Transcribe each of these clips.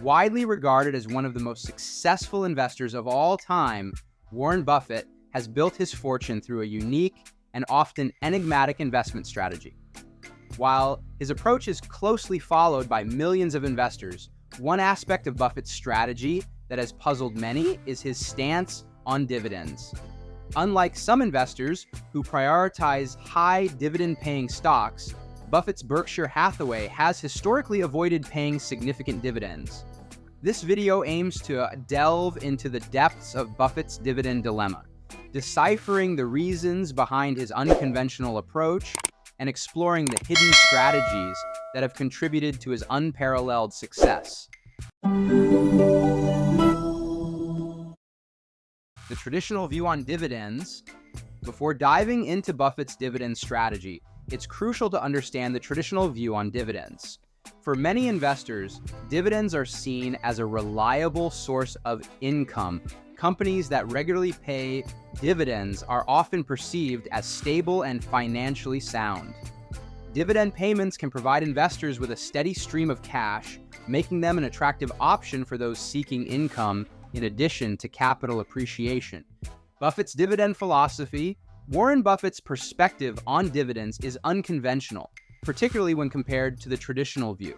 Widely regarded as one of the most successful investors of all time, Warren Buffett has built his fortune through a unique and often enigmatic investment strategy. While his approach is closely followed by millions of investors, one aspect of Buffett's strategy that has puzzled many is his stance on dividends. Unlike some investors who prioritize high dividend-paying stocks, Buffett's Berkshire Hathaway has historically avoided paying significant dividends. This video aims to delve into the depths of Buffett's dividend dilemma, deciphering the reasons behind his unconventional approach and exploring the hidden strategies that have contributed to his unparalleled success. The traditional view on dividends. Before diving into Buffett's dividend strategy, it's crucial to understand the traditional view on dividends. For many investors, dividends are seen as a reliable source of income. Companies that regularly pay dividends are often perceived as stable and financially sound. Dividend payments can provide investors with a steady stream of cash, making them an attractive option for those seeking income in addition to capital appreciation. Buffett's dividend philosophy. Warren Buffett's perspective on dividends is unconventional, particularly when compared to the traditional view.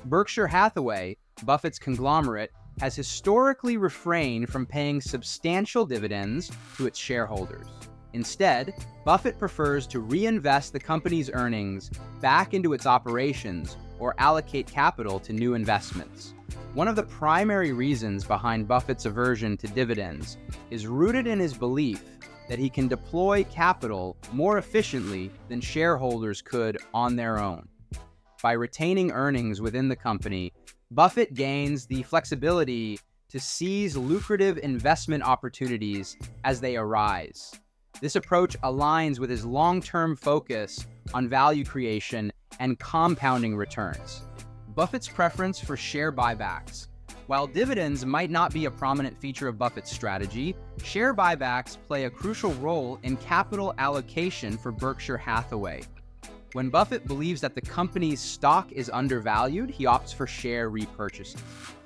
Berkshire Hathaway, Buffett's conglomerate, has historically refrained from paying substantial dividends to its shareholders. Instead, Buffett prefers to reinvest the company's earnings back into its operations or allocate capital to new investments. One of the primary reasons behind Buffett's aversion to dividends is rooted in his belief that he can deploy capital more efficiently than shareholders could on their own. By retaining earnings within the company, Buffett gains the flexibility to seize lucrative investment opportunities as they arise. This approach aligns with his long-term focus on value creation and compounding returns. Buffett's preference for share buybacks. While dividends might not be a prominent feature of Buffett's strategy, share buybacks play a crucial role in capital allocation for Berkshire Hathaway. When Buffett believes that the company's stock is undervalued, he opts for share repurchases.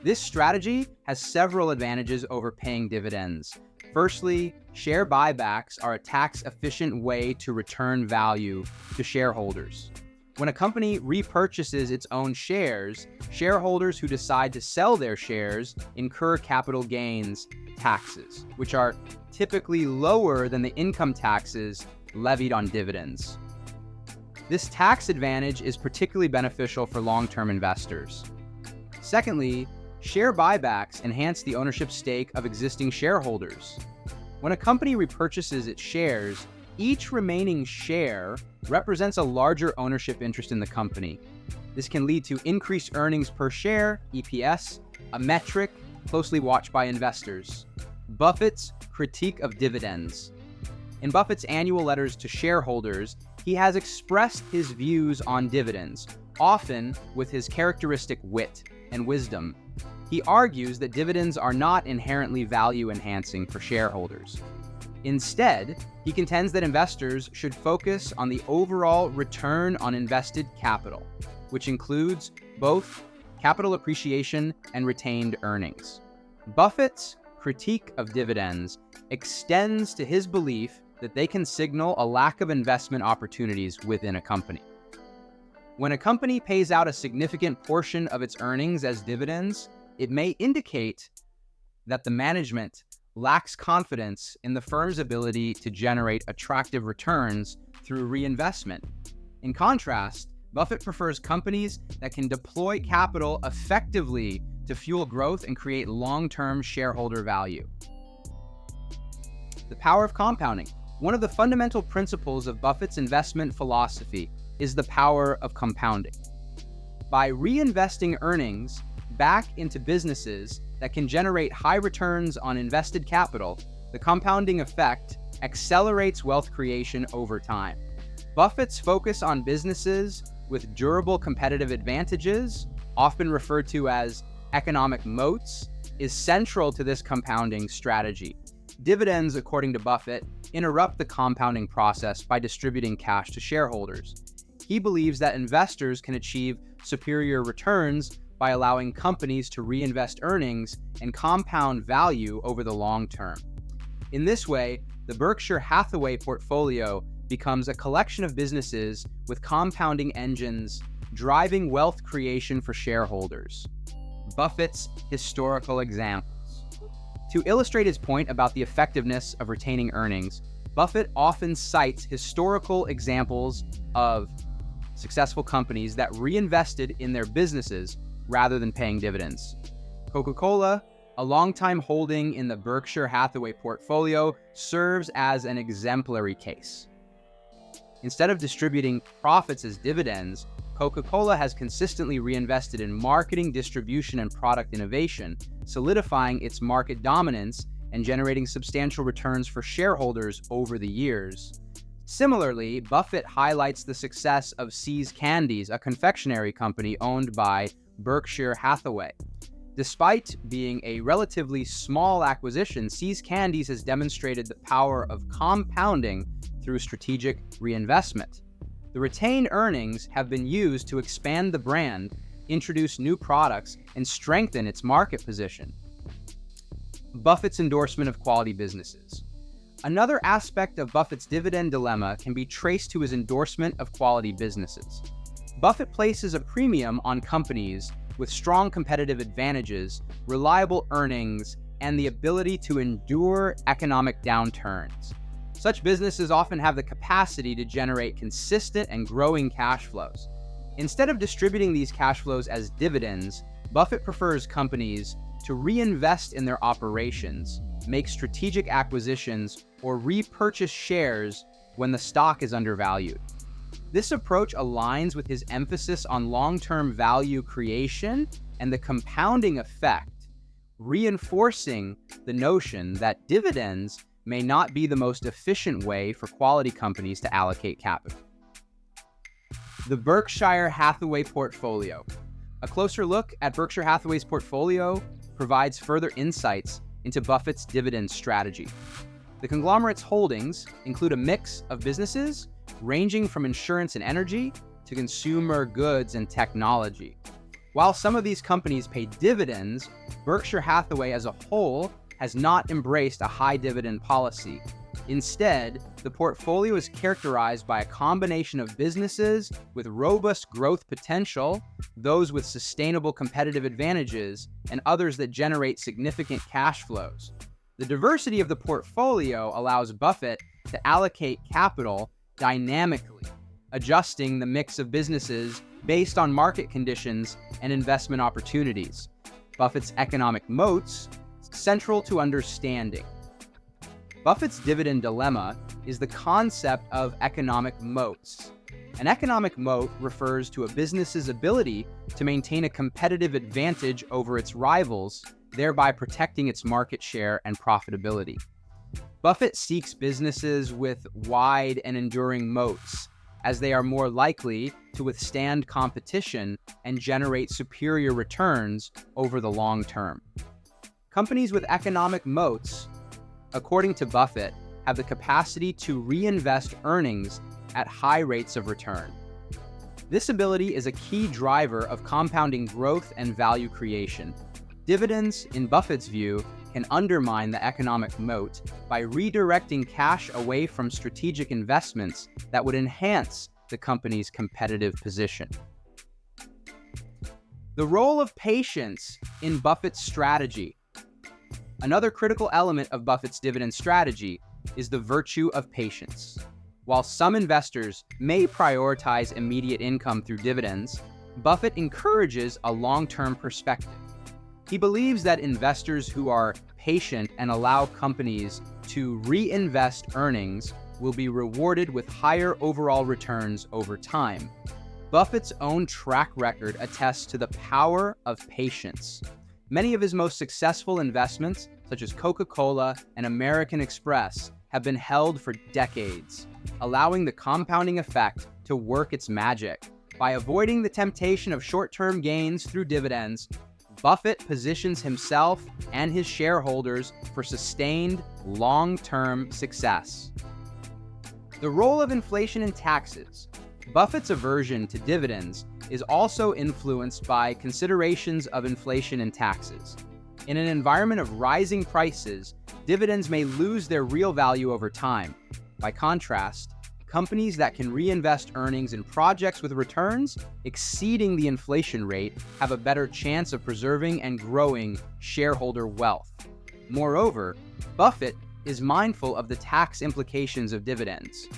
This strategy has several advantages over paying dividends. Firstly, share buybacks are a tax-efficient way to return value to shareholders. When a company repurchases its own shares, shareholders who decide to sell their shares incur capital gains taxes, which are typically lower than the income taxes levied on dividends. This tax advantage is particularly beneficial for long-term investors. Secondly, share buybacks enhance the ownership stake of existing shareholders. When a company repurchases its shares, each remaining share represents a larger ownership interest in the company. This can lead to increased earnings per share, EPS, a metric closely watched by investors. Buffett's critique of dividends. In Buffett's annual letters to shareholders, he has expressed his views on dividends, often with his characteristic wit and wisdom. He argues that dividends are not inherently value-enhancing for shareholders. Instead, he contends that investors should focus on the overall return on invested capital, which includes both capital appreciation and retained earnings. Buffett's critique of dividends extends to his belief that they can signal a lack of investment opportunities within a company. When a company pays out a significant portion of its earnings as dividends, it may indicate that the management lacks confidence in the firm's ability to generate attractive returns through reinvestment. In contrast, Buffett prefers companies that can deploy capital effectively to fuel growth and create long-term shareholder value. The power of compounding. One of the fundamental principles of Buffett's investment philosophy is the power of compounding. By reinvesting earnings back into businesses that can generate high returns on invested capital, the compounding effect accelerates wealth creation over time. Buffett's focus on businesses with durable competitive advantages, often referred to as economic moats, is central to this compounding strategy. Dividends, according to Buffett, interrupt the compounding process by distributing cash to shareholders. He believes that investors can achieve superior returns by allowing companies to reinvest earnings and compound value over the long term. In this way, the Berkshire Hathaway portfolio becomes a collection of businesses with compounding engines driving wealth creation for shareholders. Buffett's historical examples. To illustrate his point about the effectiveness of retaining earnings, Buffett often cites historical examples of successful companies that reinvested in their businesses rather than paying dividends. Coca-Cola, a longtime holding in the Berkshire Hathaway portfolio, serves as an exemplary case. Instead of distributing profits as dividends, Coca-Cola has consistently reinvested in marketing, distribution, and product innovation, solidifying its market dominance and generating substantial returns for shareholders over the years. Similarly, Buffett highlights the success of See's Candies, a confectionery company owned by Berkshire Hathaway. Despite being a relatively small acquisition, See's Candies has demonstrated the power of compounding through strategic reinvestment. The retained earnings have been used to expand the brand, introduce new products, and strengthen its market position. Buffett's endorsement of quality businesses. Another aspect of Buffett's dividend dilemma can be traced to his endorsement of quality businesses. Buffett places a premium on companies with strong competitive advantages, reliable earnings, and the ability to endure economic downturns. Such businesses often have the capacity to generate consistent and growing cash flows. Instead of distributing these cash flows as dividends, Buffett prefers companies to reinvest in their operations, make strategic acquisitions, or repurchase shares when the stock is undervalued. This approach aligns with his emphasis on long-term value creation and the compounding effect, reinforcing the notion that dividends may not be the most efficient way for quality companies to allocate capital. The Berkshire Hathaway portfolio. A closer look at Berkshire Hathaway's portfolio provides further insights into Buffett's dividend strategy. The conglomerate's holdings include a mix of businesses ranging from insurance and energy to consumer goods and technology. While some of these companies pay dividends, Berkshire Hathaway as a whole has not embraced a high dividend policy. Instead, the portfolio is characterized by a combination of businesses with robust growth potential, those with sustainable competitive advantages, and others that generate significant cash flows. The diversity of the portfolio allows Buffett to allocate capital dynamically, adjusting the mix of businesses based on market conditions and investment opportunities. Buffett's economic moats, central to understanding. Buffett's dividend dilemma is the concept of economic moats. An economic moat refers to a business's ability to maintain a competitive advantage over its rivals, thereby protecting its market share and profitability. Buffett seeks businesses with wide and enduring moats, as they are more likely to withstand competition and generate superior returns over the long term. Companies with economic moats, according to Buffett, have the capacity to reinvest earnings at high rates of return. This ability is a key driver of compounding growth and value creation. Dividends, in Buffett's view, can undermine the economic moat by redirecting cash away from strategic investments that would enhance the company's competitive position. The role of patience in Buffett's strategy. Another critical element of Buffett's dividend strategy is the virtue of patience. While some investors may prioritize immediate income through dividends, Buffett encourages a long-term perspective. He believes that investors who are patient and allow companies to reinvest earnings will be rewarded with higher overall returns over time. Buffett's own track record attests to the power of patience. Many of his most successful investments, such as Coca-Cola and American Express, have been held for decades, allowing the compounding effect to work its magic. By avoiding the temptation of short-term gains through dividends, Buffett positions himself and his shareholders for sustained, long-term success. The role of inflation and taxes. Buffett's aversion to dividends is also influenced by considerations of inflation and taxes. In an environment of rising prices, dividends may lose their real value over time. By contrast, companies that can reinvest earnings in projects with returns exceeding the inflation rate have a better chance of preserving and growing shareholder wealth. Moreover, Buffett is mindful of the tax implications of dividends.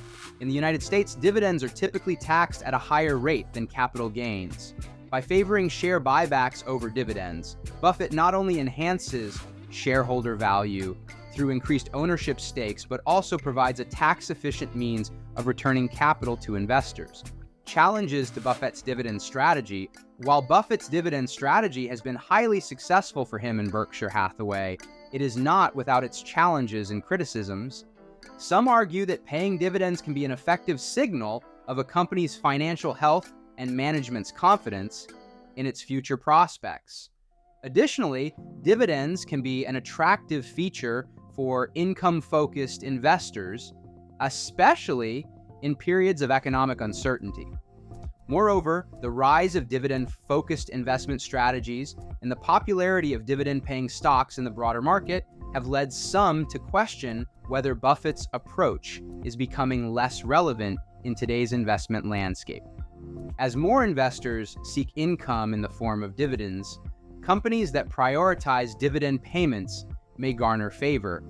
In the United States, dividends are typically taxed at a higher rate than capital gains. By favoring share buybacks over dividends, Buffett not only enhances shareholder value through increased ownership stakes, but also provides a tax-efficient means of returning capital to investors. Challenges to Buffett's dividend strategy. While Buffett's dividend strategy has been highly successful for him in Berkshire Hathaway, it is not without its challenges and criticisms. Some argue that paying dividends can be an effective signal of a company's financial health and management's confidence in its future prospects. Additionally, dividends can be an attractive feature for income-focused investors, especially in periods of economic uncertainty. Moreover, the rise of dividend-focused investment strategies and the popularity of dividend-paying stocks in the broader market have led some to question whether Buffett's approach is becoming less relevant in today's investment landscape. As more investors seek income in the form of dividends, companies that prioritize dividend payments may garner favor,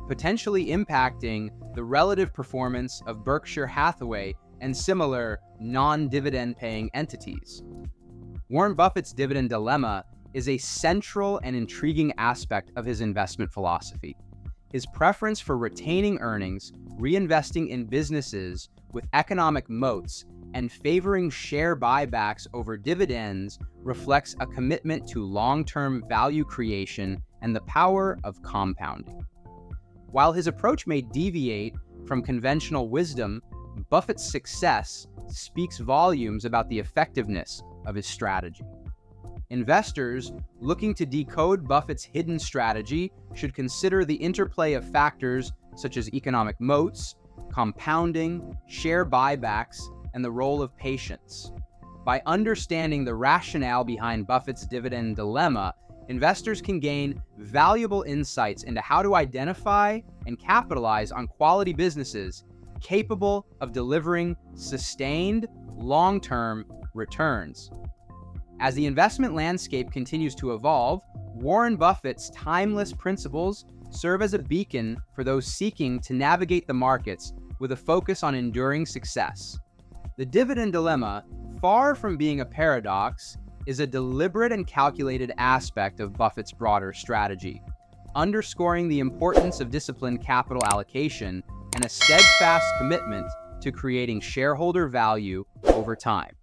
potentially impacting the relative performance of Berkshire Hathaway and similar non-dividend paying entities. Warren Buffett's dividend dilemma is a central and intriguing aspect of his investment philosophy. His preference for retaining earnings, reinvesting in businesses with economic moats, and favoring share buybacks over dividends reflects a commitment to long-term value creation and the power of compounding. While his approach may deviate from conventional wisdom, Buffett's success speaks volumes about the effectiveness of his strategy. Investors looking to decode Buffett's hidden strategy should consider the interplay of factors such as economic moats, compounding, share buybacks, and the role of patience. By understanding the rationale behind Buffett's dividend dilemma, investors can gain valuable insights into how to identify and capitalize on quality businesses capable of delivering sustained, long-term returns. As the investment landscape continues to evolve, Warren Buffett's timeless principles serve as a beacon for those seeking to navigate the markets with a focus on enduring success. The dividend dilemma, far from being a paradox, is a deliberate and calculated aspect of Buffett's broader strategy, underscoring the importance of disciplined capital allocation and a steadfast commitment to creating shareholder value over time.